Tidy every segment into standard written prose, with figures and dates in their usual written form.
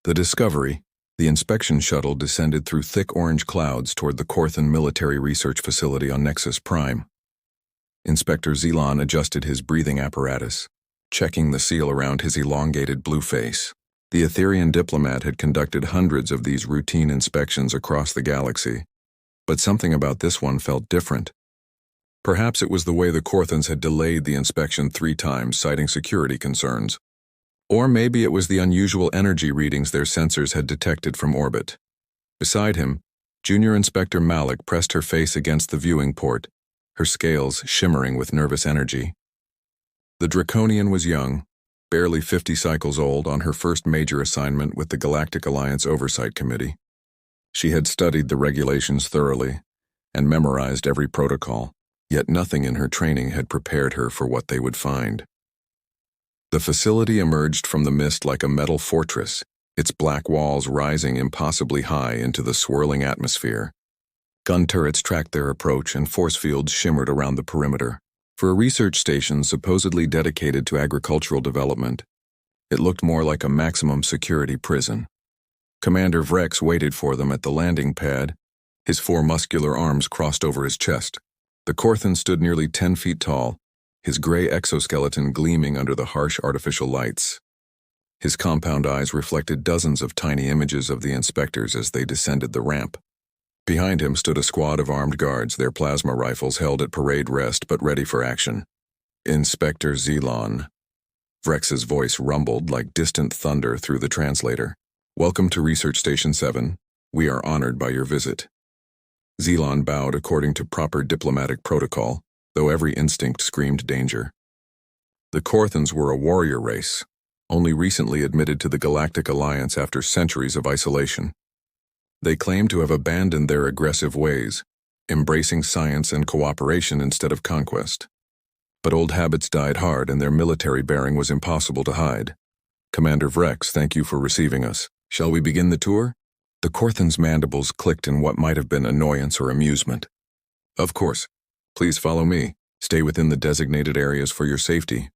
The Discovery, the inspection shuttle, descended through thick orange clouds toward the Corthan Military Research Facility on Nexus Prime. Inspector Zelon adjusted his breathing apparatus, checking the seal around his elongated blue face. The Etherian diplomat had conducted hundreds of these routine inspections across the galaxy, but something about this one felt different. Perhaps it was the way the Corthans had delayed the inspection 3 times, citing security concerns. Or maybe it was the unusual energy readings their sensors had detected from orbit. Beside him, Junior Inspector Malik pressed her face against the viewing port, her scales shimmering with nervous energy. The Draconian was young, barely 50 cycles old, on her first major assignment with the Galactic Alliance Oversight Committee. She had studied the regulations thoroughly and memorized every protocol, yet nothing in her training had prepared her for what they would find. The facility emerged from the mist like a metal fortress, its black walls rising impossibly high into the swirling atmosphere. Gun turrets tracked their approach and force fields shimmered around the perimeter. For a research station supposedly dedicated to agricultural development, it looked more like a maximum security prison. Commander Vrex waited for them at the landing pad, his 4 muscular arms crossed over his chest. The Corthan stood nearly 10 feet tall, his gray exoskeleton gleaming under the harsh artificial lights. His compound eyes reflected dozens of tiny images of the inspectors as they descended the ramp. Behind him stood a squad of armed guards, their plasma rifles held at parade rest but ready for action. Inspector Zelon. Vrex's voice rumbled like distant thunder through the translator. Welcome to Research Station 7. We are honored by your visit. Zelon bowed according to proper diplomatic protocol, though every instinct screamed danger. The Corthans were a warrior race, only recently admitted to the Galactic Alliance after centuries of isolation. They claimed to have abandoned their aggressive ways, embracing science and cooperation instead of conquest. But old habits died hard and their military bearing was impossible to hide. Commander Vrex, thank you for receiving us. Shall we begin the tour? The Corthan's mandibles clicked in what might have been annoyance or amusement. Of course. Please follow me. Stay within the designated areas for your safety.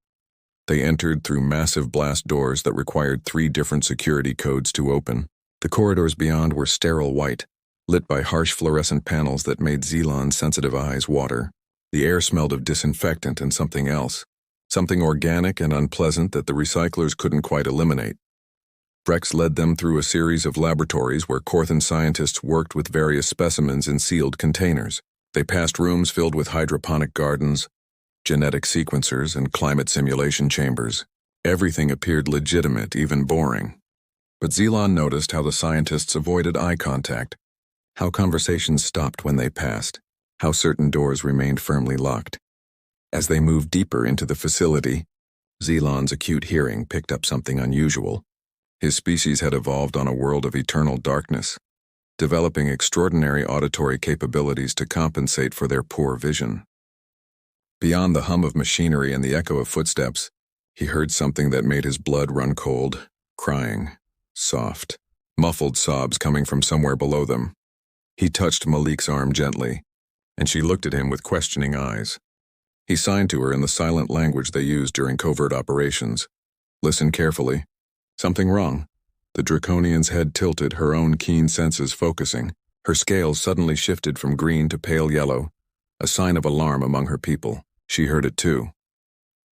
They entered through massive blast doors that required 3 different security codes to open. The corridors beyond were sterile white, lit by harsh fluorescent panels that made Zelon's sensitive eyes water. The air smelled of disinfectant and something else, something organic and unpleasant that the recyclers couldn't quite eliminate. Vrex led them through a series of laboratories where Corthan scientists worked with various specimens in sealed containers. They passed rooms filled with hydroponic gardens, genetic sequencers, and climate simulation chambers. Everything appeared legitimate, even boring. But Zelon noticed how the scientists avoided eye contact, how conversations stopped when they passed, how certain doors remained firmly locked. As they moved deeper into the facility, Zelon's acute hearing picked up something unusual. His species had evolved on a world of eternal darkness, developing extraordinary auditory capabilities to compensate for their poor vision. Beyond the hum of machinery and the echo of footsteps, he heard something that made his blood run cold, crying, soft, muffled sobs coming from somewhere below them. He touched Malik's arm gently, and she looked at him with questioning eyes. He signed to her in the silent language they used during covert operations. Listen carefully. Something wrong. The Draconian's head tilted, her own keen senses focusing. Her scales suddenly shifted from green to pale yellow, a sign of alarm among her people. She heard it too.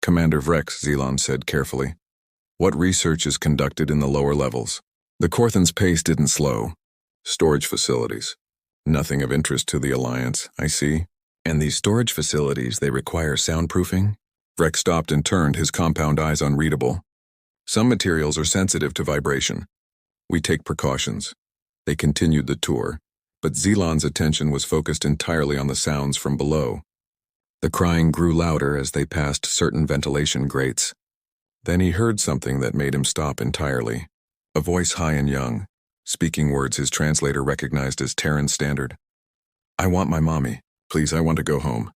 Commander Vrex, Zelon said carefully. What research is conducted in the lower levels? The Corthan's pace didn't slow. Storage facilities. Nothing of interest to the Alliance, I see. And these storage facilities, they require soundproofing? Vrex stopped and turned, his compound eyes unreadable. Some materials are sensitive to vibration. We take precautions. They continued the tour, but Zelon's attention was focused entirely on the sounds from below. The crying grew louder as they passed certain ventilation grates. Then he heard something that made him stop entirely. A voice high and young, speaking words his translator recognized as Terran Standard. I want my mommy. Please, I want to go home.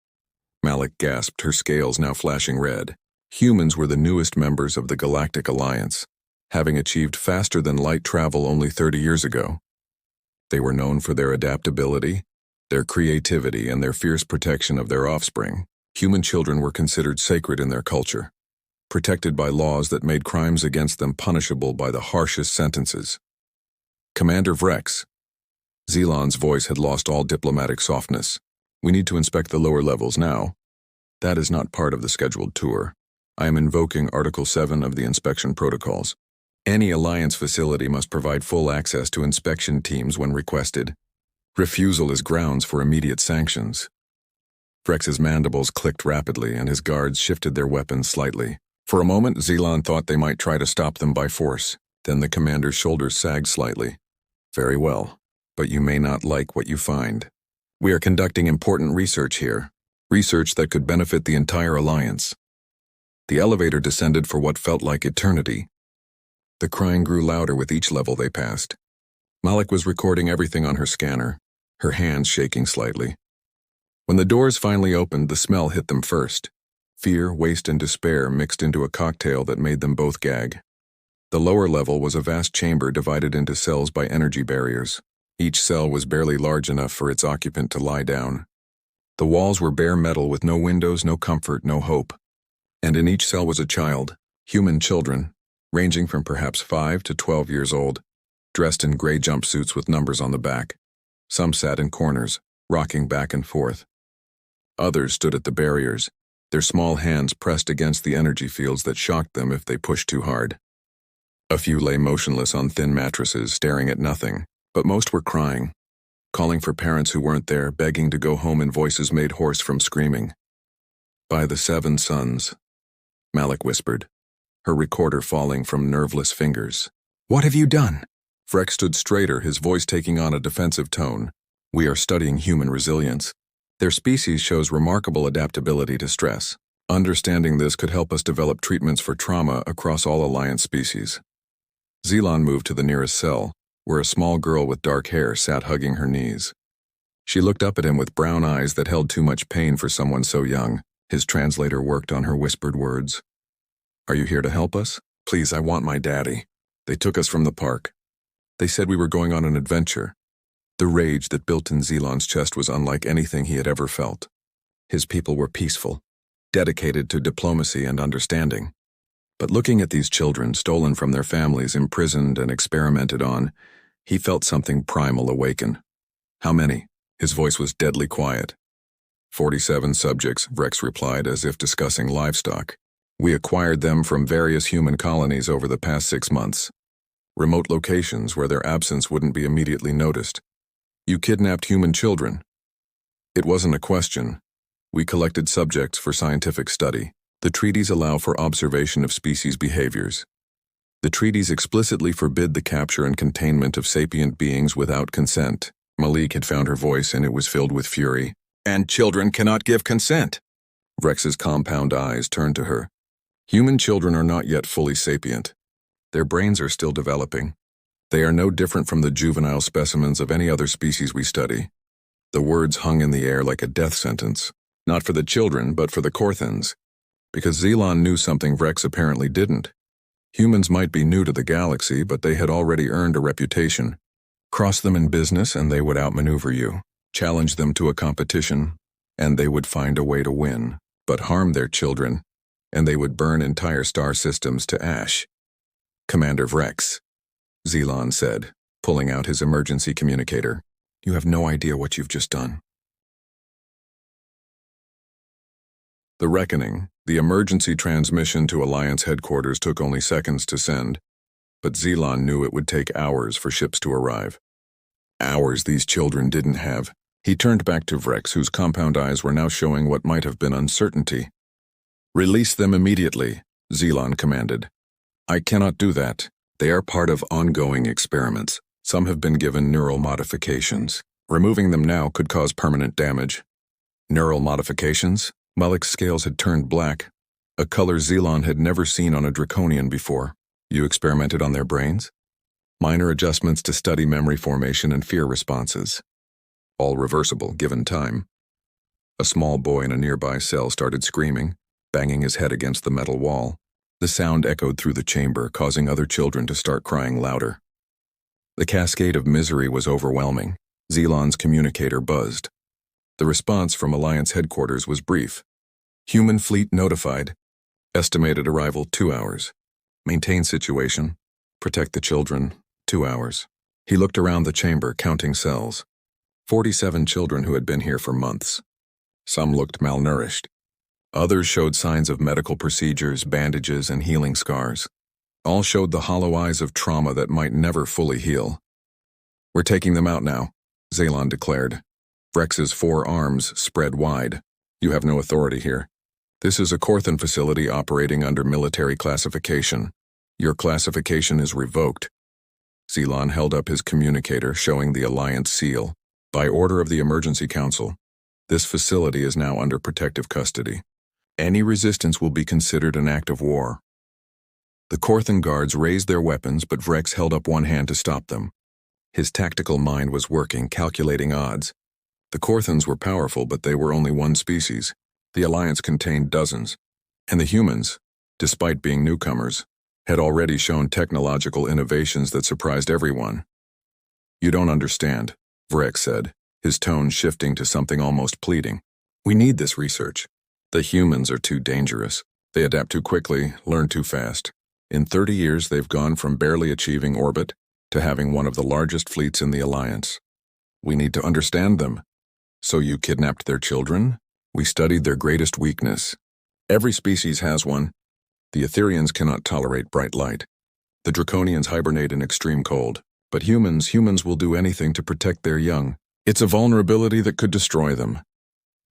Malik gasped, her scales now flashing red. Humans were the newest members of the Galactic Alliance, having achieved faster-than-light travel only 30 years ago. They were known for their adaptability, their creativity, and their fierce protection of their offspring. Human children were considered sacred in their culture, protected by laws that made crimes against them punishable by the harshest sentences. Commander Vrex. Zelon's voice had lost all diplomatic softness. We need to inspect the lower levels now. That is not part of the scheduled tour. I am invoking Article 7 of the inspection protocols. Any Alliance facility must provide full access to inspection teams when requested. Refusal is grounds for immediate sanctions. Vrex's mandibles clicked rapidly and his guards shifted their weapons slightly. For a moment, Zelon thought they might try to stop them by force. Then the commander's shoulders sagged slightly. Very well, but you may not like what you find. We are conducting important research here. Research that could benefit the entire Alliance. The elevator descended for what felt like eternity. The crying grew louder with each level they passed. Malik was recording everything on her scanner, her hands shaking slightly. When the doors finally opened, the smell hit them first. Fear, waste, and despair mixed into a cocktail that made them both gag. The lower level was a vast chamber divided into cells by energy barriers. Each cell was barely large enough for its occupant to lie down. The walls were bare metal with no windows, no comfort, no hope. And in each cell was a child, human children, ranging from perhaps 5 to 12 years old, dressed in gray jumpsuits with numbers on the back. Some sat in corners, rocking back and forth. Others stood at the barriers, their small hands pressed against the energy fields that shocked them if they pushed too hard. A few lay motionless on thin mattresses, staring at nothing, but most were crying, calling for parents who weren't there, begging to go home in voices made hoarse from screaming. By the 7 suns, Malik whispered, her recorder falling from nerveless fingers. What have you done? Vrex stood straighter, his voice taking on a defensive tone. We are studying human resilience. Their species shows remarkable adaptability to stress. Understanding this could help us develop treatments for trauma across all Alliance species. Zelon moved to the nearest cell, where a small girl with dark hair sat hugging her knees. She looked up at him with brown eyes that held too much pain for someone so young. His translator worked on her whispered words. Are you here to help us? Please, I want my daddy. They took us from the park. They said we were going on an adventure. The rage that built in Zelon's chest was unlike anything he had ever felt. His people were peaceful, dedicated to diplomacy and understanding. But looking at these children stolen from their families, imprisoned and experimented on, he felt something primal awaken. How many? His voice was deadly quiet. 47 subjects, Vrex replied, as if discussing livestock. We acquired them from various human colonies over the past 6 months. Remote locations where their absence wouldn't be immediately noticed. You kidnapped human children. It wasn't a question. We collected subjects for scientific study. The treaties allow for observation of species behaviors. The treaties explicitly forbid the capture and containment of sapient beings without consent. Malik had found her voice and it was filled with fury. And children cannot give consent. Vrex's compound eyes turned to her. Human children are not yet fully sapient. Their brains are still developing. They are no different from the juvenile specimens of any other species we study. The words hung in the air like a death sentence, not for the children, but for the Korthans, because Zelon knew something Vrex apparently didn't. Humans might be new to the galaxy, but they had already earned a reputation. Cross them in business and they would outmaneuver you. Challenge them to a competition, and they would find a way to win. But harm their children, and they would burn entire star systems to ash. Commander Vrex, Zelon said, pulling out his emergency communicator. You have no idea what you've just done. The reckoning, the emergency transmission to Alliance headquarters took only seconds to send, but Zelon knew it would take hours for ships to arrive. Hours these children didn't have. He turned back to Vrex, whose compound eyes were now showing what might have been uncertainty. Release them immediately, Zelon commanded. I cannot do that. They are part of ongoing experiments. Some have been given neural modifications. Removing them now could cause permanent damage. Neural modifications? Malik's scales had turned black, a color Zelon had never seen on a Draconian before. You experimented on their brains? Minor adjustments to study memory formation and fear responses. All reversible, given time. A small boy in a nearby cell started screaming, banging his head against the metal wall. The sound echoed through the chamber, causing other children to start crying louder. The cascade of misery was overwhelming. Zelon's communicator buzzed. The response from Alliance headquarters was brief. Human fleet notified. Estimated arrival 2 hours. Maintain situation. Protect the children 2 hours. He looked around the chamber, counting cells. 47 children who had been here for months. Some looked malnourished. Others showed signs of medical procedures, bandages, and healing scars. All showed the hollow eyes of trauma that might never fully heal. "We're taking them out now," Zalon declared. Vrex's 4 arms spread wide. "You have no authority here. This is a Corthan facility operating under military classification. Your classification is revoked." Zalon held up his communicator, showing the Alliance seal. "By order of the Emergency Council, this facility is now under protective custody. Any resistance will be considered an act of war." The Corthan guards raised their weapons, but Vrex held up one hand to stop them. His tactical mind was working, calculating odds. The Corthans were powerful, but they were only one species. The Alliance contained dozens. And the humans, despite being newcomers, had already shown technological innovations that surprised everyone. "You don't understand," Vrex said, his tone shifting to something almost pleading. "We need this research. The humans are too dangerous. They adapt too quickly, learn too fast. In 30 years, they've gone from barely achieving orbit to having one of the largest fleets in the Alliance. We need to understand them." "So you kidnapped their children?" "We studied their greatest weakness. Every species has one. The Etherians cannot tolerate bright light. The Draconians hibernate in extreme cold. But humans will do anything to protect their young. It's a vulnerability that could destroy them."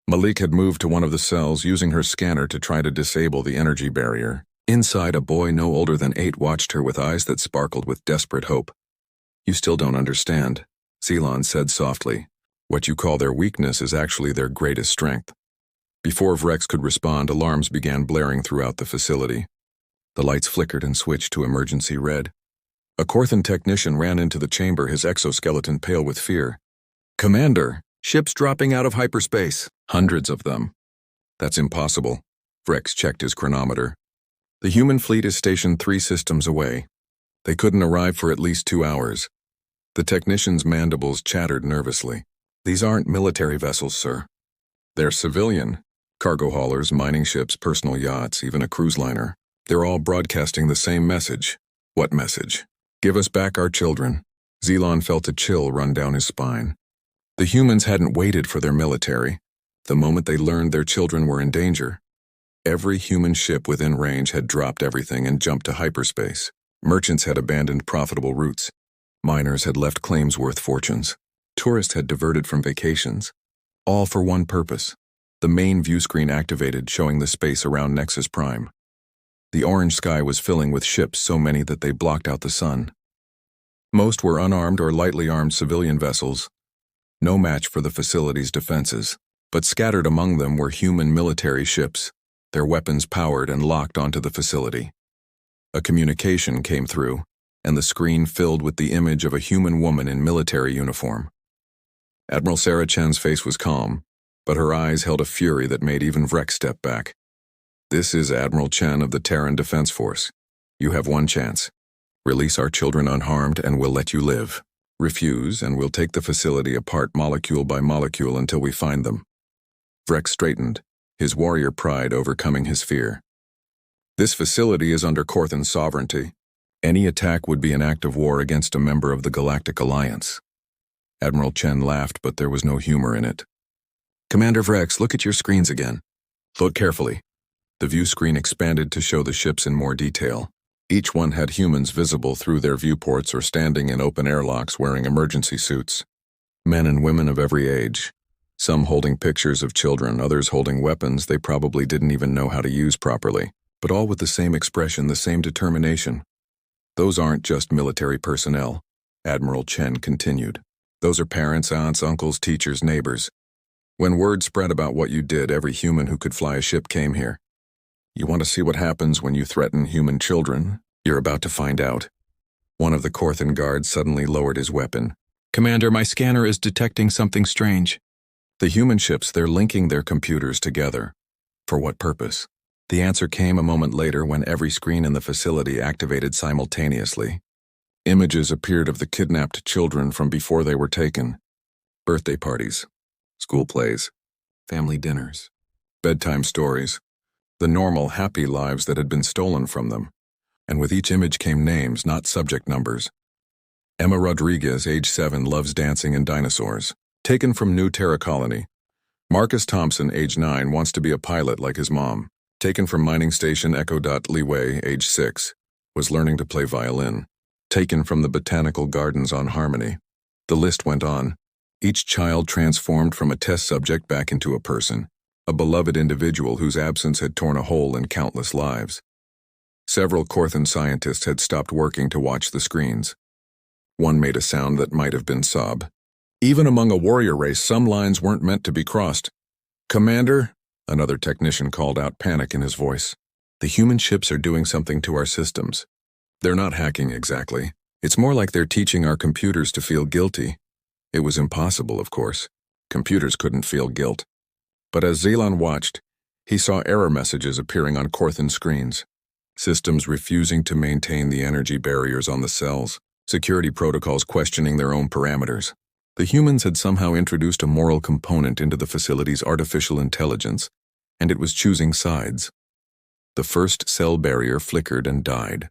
Malik had moved to one of the cells, using her scanner to try to disable the energy barrier. Inside, a boy no older than 8 watched her with eyes that sparkled with desperate hope. "You still don't understand," Zalon said softly. "What you call their weakness is actually their greatest strength." Before Vrex could respond, alarms began blaring throughout the facility. The lights flickered and switched to emergency red. A Corthan technician ran into the chamber, his exoskeleton pale with fear. "Commander, ships dropping out of hyperspace. Hundreds of them." "That's impossible." Vrex checked his chronometer. "The human fleet is stationed 3 systems away. They couldn't arrive for at least 2 hours. The technician's mandibles chattered nervously. "These aren't military vessels, sir. They're civilian. Cargo haulers, mining ships, personal yachts, even a cruise liner. They're all broadcasting the same message." "What message?" "Give us back our children." Zalon felt a chill run down his spine. The humans hadn't waited for their military. The moment they learned their children were in danger, every human ship within range had dropped everything and jumped to hyperspace. Merchants had abandoned profitable routes. Miners had left claims worth fortunes. Tourists had diverted from vacations. All for one purpose. The main view screen activated, showing the space around Nexus Prime. The orange sky was filling with ships, so many that they blocked out the sun. Most were unarmed or lightly armed civilian vessels, no match for the facility's defenses. But scattered among them were human military ships, their weapons powered and locked onto the facility. A communication came through, and the screen filled with the image of a human woman in military uniform. Admiral Sarah Chen's face was calm, but her eyes held a fury that made even Vrex step back. "This is Admiral Chen of the Terran Defense Force. You have one chance. Release our children unharmed and we'll let you live. Refuse and we'll take the facility apart molecule by molecule until we find them." Vrex straightened, his warrior pride overcoming his fear. "This facility is under Corthan sovereignty. Any attack would be an act of war against a member of the Galactic Alliance." Admiral Chen laughed, but there was no humor in it. "Commander Vrex, look at your screens again. Look carefully." The view screen expanded to show the ships in more detail. Each one had humans visible through their viewports or standing in open airlocks wearing emergency suits. Men and women of every age. Some holding pictures of children, others holding weapons they probably didn't even know how to use properly, but all with the same expression, the same determination. "Those aren't just military personnel," Admiral Chen continued. "Those are parents, aunts, uncles, teachers, neighbors. When word spread about what you did, every human who could fly a ship came here. You want to see what happens when you threaten human children? You're about to find out." One of the Corthan guards suddenly lowered his weapon. "Commander, my scanner is detecting something strange." The human ships, they're linking their computers together. For what purpose? The answer came a moment later when every screen in the facility activated simultaneously. Images appeared of the kidnapped children from before they were taken. Birthday parties, school plays, family dinners, bedtime stories, the normal, happy lives that had been stolen from them. And with each image came names, not subject numbers. Emma Rodriguez, age 7, loves dancing and dinosaurs. Taken from New Terra Colony. Marcus Thompson, age 9, wants to be a pilot like his mom. Taken from Mining Station Echo. Li Wei, age 6, was learning to play violin. Taken from the Botanical Gardens on Harmony. The list went on. Each child transformed from a test subject back into a person, a beloved individual whose absence had torn a hole in countless lives. Several Corthan scientists had stopped working to watch the screens. One made a sound that might have been sob. Even among a warrior race, some lines weren't meant to be crossed. "Commander," another technician called out, panic in his voice. "The human ships are doing something to our systems. They're not hacking exactly. It's more like they're teaching our computers to feel guilty." It was impossible, of course. Computers couldn't feel guilt. But as Zelan watched, he saw error messages appearing on Corthan screens. Systems refusing to maintain the energy barriers on the cells. Security protocols questioning their own parameters. The humans had somehow introduced a moral component into the facility's artificial intelligence, and it was choosing sides. The first cell barrier flickered and died.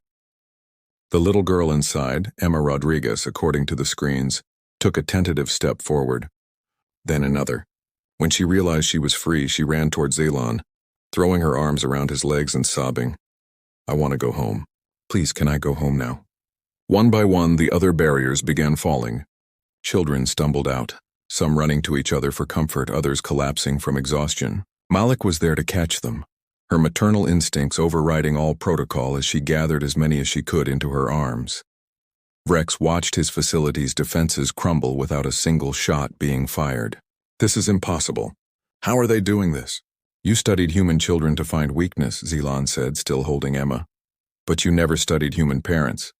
The little girl inside, Emma Rodriguez, according to the screens, took a tentative step forward. Then another. When she realized she was free, she ran towards Zelan, throwing her arms around his legs and sobbing, "I want to go home. Please, can I go home now?" One by one, the other barriers began falling. Children stumbled out, some running to each other for comfort, others collapsing from exhaustion. Malik was there to catch them, her maternal instincts overriding all protocol as she gathered as many as she could into her arms. Vrex watched his facility's defenses crumble without a single shot being fired. "This is impossible. How are they doing this?" "You studied human children to find weakness," Zelan said, still holding Emma. "But you never studied human parents.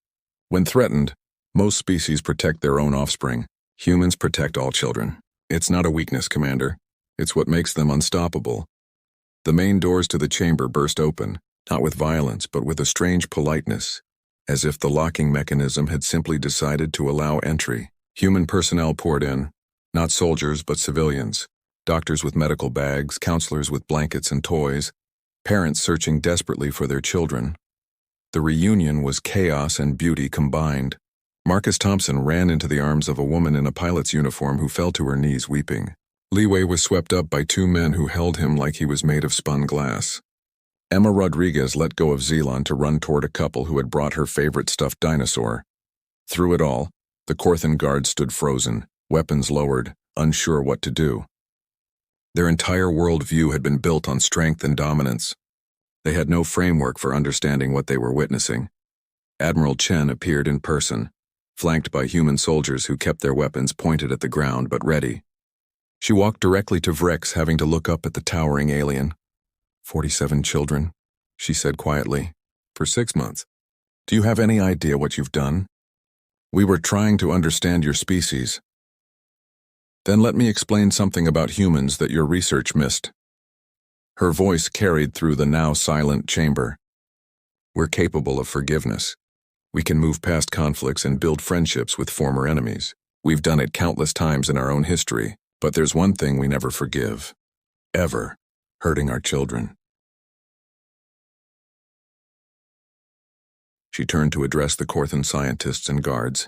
When threatened, most species protect their own offspring. Humans protect all children. It's not a weakness, Commander. It's what makes them unstoppable." The main doors to the chamber burst open, not with violence, but with a strange politeness, as if the locking mechanism had simply decided to allow entry. Human personnel poured in, not soldiers but civilians, doctors with medical bags, counselors with blankets and toys, parents searching desperately for their children. The reunion was chaos and beauty combined. Marcus Thompson ran into the arms of a woman in a pilot's uniform who fell to her knees weeping. Li Wei was swept up by two men who held him like he was made of spun glass. Emma Rodriguez let go of Zelan to run toward a couple who had brought her favorite stuffed dinosaur. Through it all, the Corthan guards stood frozen, weapons lowered, unsure what to do. Their entire worldview had been built on strength and dominance. They had no framework for understanding what they were witnessing. Admiral Chen appeared in person, flanked by human soldiers who kept their weapons pointed at the ground but ready. She walked directly to Vrex, having to look up at the towering alien. 47 children, she said quietly, for 6 months. Do you have any idea what you've done? We were trying to understand your species. Then let me explain something about humans that your research missed. Her voice carried through the now silent chamber. We're capable of forgiveness. We can move past conflicts and build friendships with former enemies. We've done it countless times in our own history, but there's one thing we never forgive. Ever. Hurting our children. She turned to address the Corthan scientists and guards.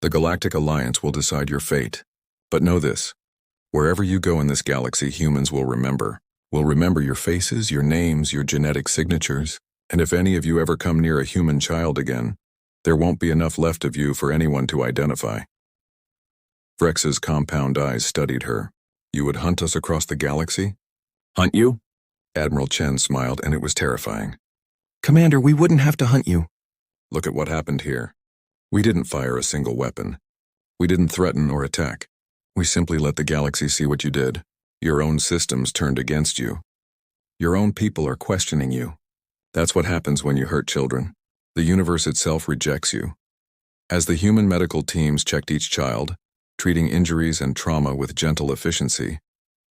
The Galactic Alliance will decide your fate. But know this. Wherever you go in this galaxy, humans will remember. Will remember your faces, your names, your genetic signatures. And if any of you ever come near a human child again, there won't be enough left of you for anyone to identify. Vrex's compound eyes studied her. You would hunt us across the galaxy? Hunt you? Admiral Chen smiled, and it was terrifying. Commander, we wouldn't have to hunt you. Look at what happened here. We didn't fire a single weapon. We didn't threaten or attack. We simply let the galaxy see what you did. Your own systems turned against you. Your own people are questioning you. That's what happens when you hurt children. The universe itself rejects you. As the human medical teams checked each child, treating injuries and trauma with gentle efficiency,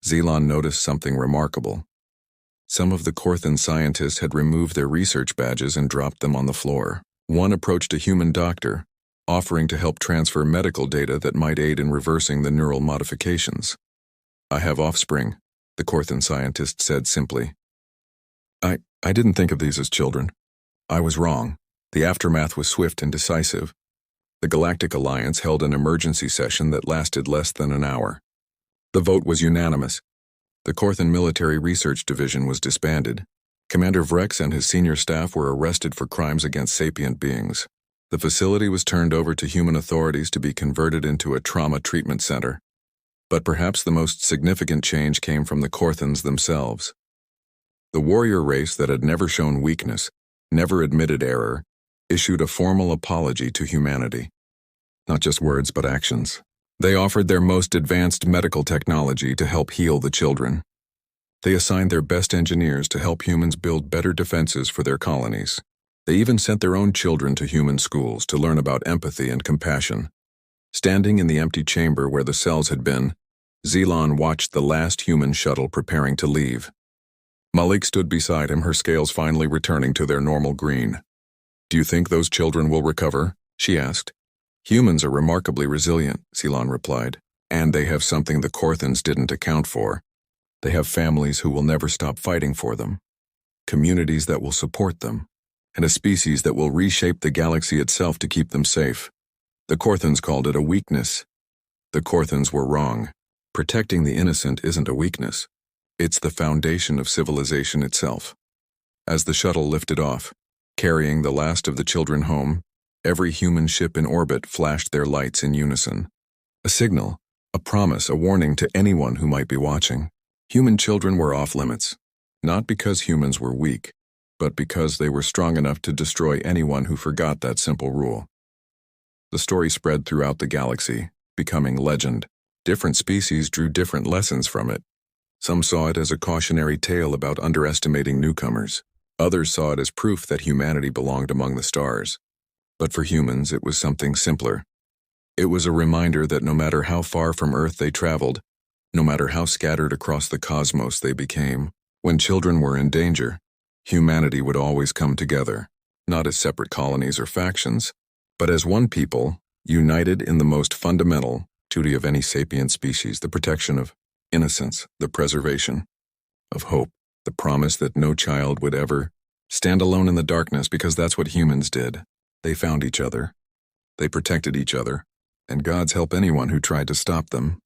Zelan noticed something remarkable. Some of the Corthan scientists had removed their research badges and dropped them on the floor. One approached a human doctor, offering to help transfer medical data that might aid in reversing the neural modifications. I have offspring, the Corthan scientist said simply. I didn't think of these as children. I was wrong. The aftermath was swift and decisive. The Galactic Alliance held an emergency session that lasted less than an hour. The vote was unanimous. The Corthan Military Research Division was disbanded. Commander Vrex and his senior staff were arrested for crimes against sapient beings. The facility was turned over to human authorities to be converted into a trauma treatment center. But perhaps the most significant change came from the Corthans themselves. The warrior race that had never shown weakness, never admitted error, issued a formal apology to humanity. Not just words, but actions. They offered their most advanced medical technology to help heal the children. They assigned their best engineers to help humans build better defenses for their colonies. They even sent their own children to human schools to learn about empathy and compassion. Standing in the empty chamber where the cells had been, Zelan watched the last human shuttle preparing to leave. Malik stood beside him, her scales finally returning to their normal green. "Do you think those children will recover?" she asked. "Humans are remarkably resilient," Zelan replied, "and they have something the Corthans didn't account for. They have families who will never stop fighting for them, communities that will support them, and a species that will reshape the galaxy itself to keep them safe. The Corthans called it a weakness. The Corthans were wrong. Protecting the innocent isn't a weakness. It's the foundation of civilization itself." As the shuttle lifted off, carrying the last of the children home, every human ship in orbit flashed their lights in unison. A signal, a promise, a warning to anyone who might be watching. Human children were off limits, not because humans were weak, but because they were strong enough to destroy anyone who forgot that simple rule. The story spread throughout the galaxy, becoming legend. Different species drew different lessons from it. Some saw it as a cautionary tale about underestimating newcomers. Others saw it as proof that humanity belonged among the stars. But for humans, it was something simpler. It was a reminder that no matter how far from Earth they traveled, no matter how scattered across the cosmos they became, when children were in danger, humanity would always come together, not as separate colonies or factions, but as one people, united in the most fundamental duty of any sapient species, the protection of innocence, the preservation of hope, the promise that no child would ever stand alone in the darkness, because that's what humans did. They found each other. They protected each other, and gods help anyone who tried to stop them.